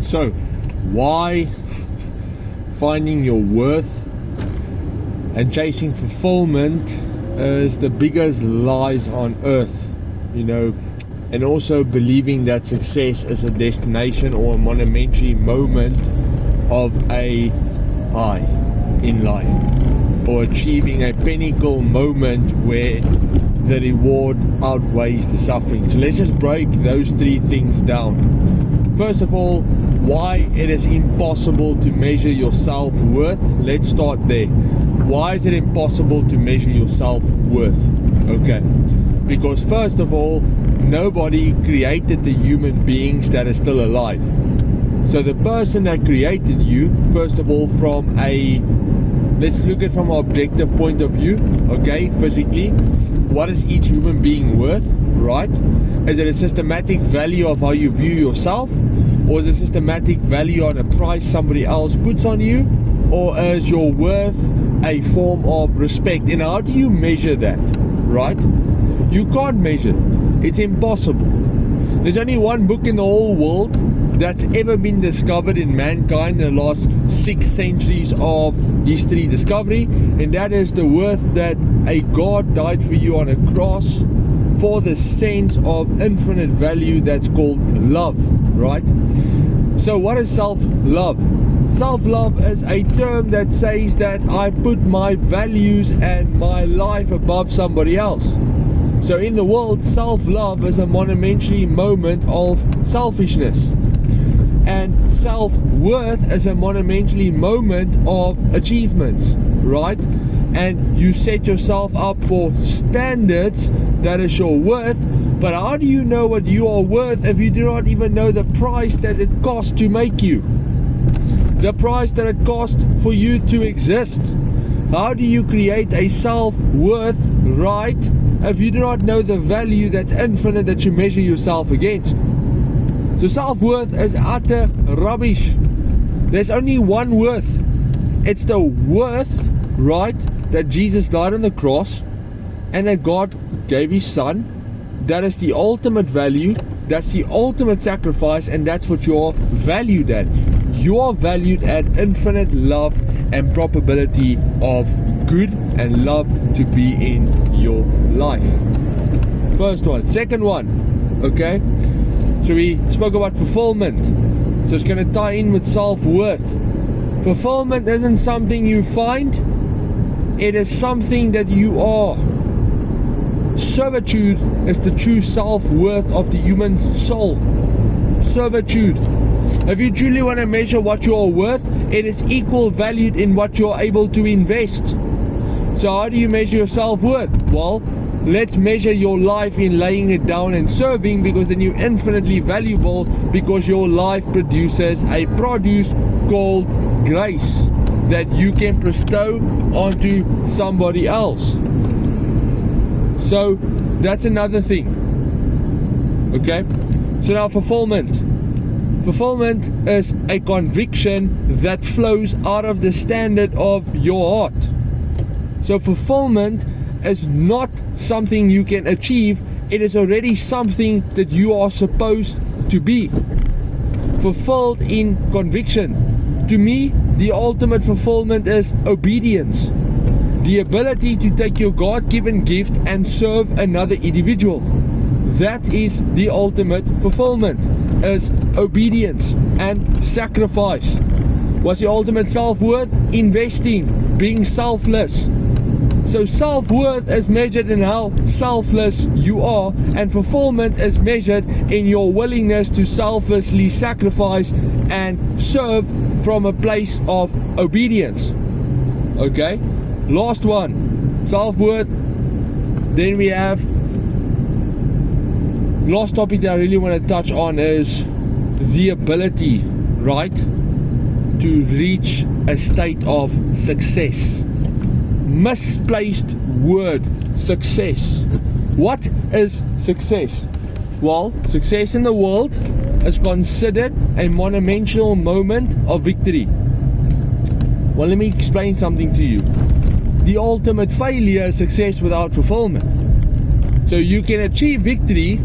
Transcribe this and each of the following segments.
So, why finding your worth and chasing fulfillment is the biggest lies on earth, and also believing that success is a destination or a monumentary moment of a high in life, or achieving a pinnacle moment where the reward outweighs the suffering. So let's just break those three things down. First of all, why it is impossible to measure your self-worth. Let's start there. Why is it impossible to measure your self-worth? Okay, because first of all, nobody created the human beings that are still alive. So the person that created you, first of all, let's look at from an objective point of view, okay, physically, what is each human being worth, right? Is it a systematic value of how you view yourself? Or is it a systematic value on a price somebody else puts on you? Or is your worth a form of respect? And how do you measure that, right? You can't measure it. It's impossible. There's only one book in the whole world that's ever been discovered in mankind in the last 6 centuries of history discovery, and that is the worth that a God died for you on a cross for the sense of infinite value that's called love, right? So what is self-love? Self-love is a term that says that I put my values and my life above somebody else. So in the world, self-love is a monumentary moment of selfishness. And self-worth is a monumentary moment of achievements, right? And you set yourself up for standards that is your worth. But how do you know what you are worth if you do not even know the price that it costs to make you? The price that it costs for you to exist. How do you create a self-worth, right, if you do not know the value that's infinite that you measure yourself against? So self-worth is utter rubbish. There's only one worth. It's the worth, right, that Jesus died on the cross and that God gave His Son. That is the ultimate value. That's the ultimate sacrifice, and that's what you're valued at. You are valued at infinite love and probability of good and love to be in your life. First one. Second one, okay? So we spoke about fulfillment. So it's going to tie in with self-worth. Fulfillment isn't something you find. It is something that you are. Servitude is the true self-worth of the human soul. Servitude. If you truly want to measure what you are worth, it is equal valued in what you are able to invest. So how do you measure your self-worth? Well, let's measure your life in laying it down and serving, because then you're infinitely valuable, because your life produces a produce called grace that you can bestow onto somebody else. So that's another thing. Okay? So now fulfillment. Fulfillment is a conviction that flows out of the standard of your heart. So fulfillment is not something you can achieve. It is already something that you are supposed to be. Fulfilled in conviction. To me, the ultimate fulfillment is obedience. The ability to take your God-given gift and serve another individual. That is the ultimate fulfillment, is obedience and sacrifice. What's the ultimate self-worth? Investing, being selfless. So self-worth is measured in how selfless you are, and fulfillment is measured in your willingness to selflessly sacrifice and serve from a place of obedience. Okay? Last one, self-worth. Then we have, last topic that I really want to touch on is the ability, right, to reach a state of success. Misplaced word, success. What is success? Well, success in the world is considered a monumental moment of victory. Well, let me explain something to you. The ultimate failure is success without fulfillment. So you can achieve victory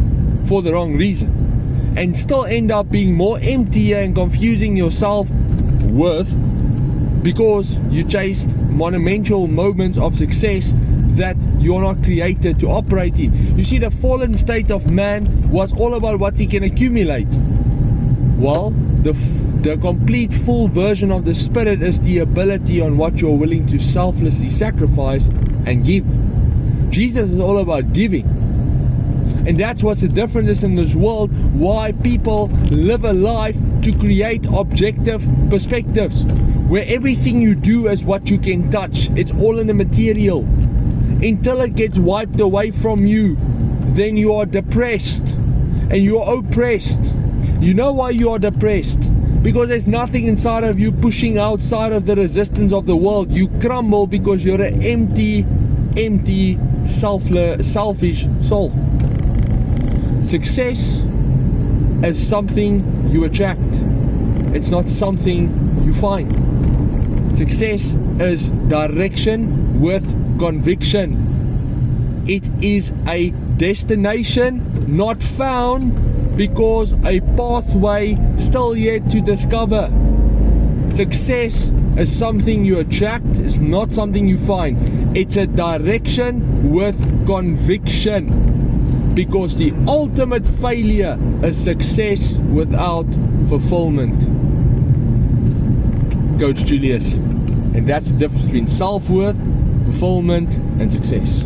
for the wrong reason. and still end up being more emptier and confusing your self-worth because you chased monumental moments of success that you're not created to operate in. You see, the fallen state of man was all about what he can accumulate. Well, the complete full version of the Spirit is the ability on what you're willing to selflessly sacrifice and give. Jesus is all about giving. And that's what's the difference is in this world, why people live a life to create objective perspectives, where everything you do is what you can touch. It's all in the material. Until it gets wiped away from you, then you are depressed and you are oppressed. You know why you are depressed? Because there's nothing inside of you pushing outside of the resistance of the world. You crumble because you're an empty, selfish soul. Success is something you attract. It's not something you find. Success is direction with conviction. It is a destination not found because a pathway still yet to discover. Success is something you attract, it's not something you find. It's a direction with conviction, because the ultimate failure is success without fulfillment. Coach Julius. And that's the difference between self-worth, fulfillment, and success.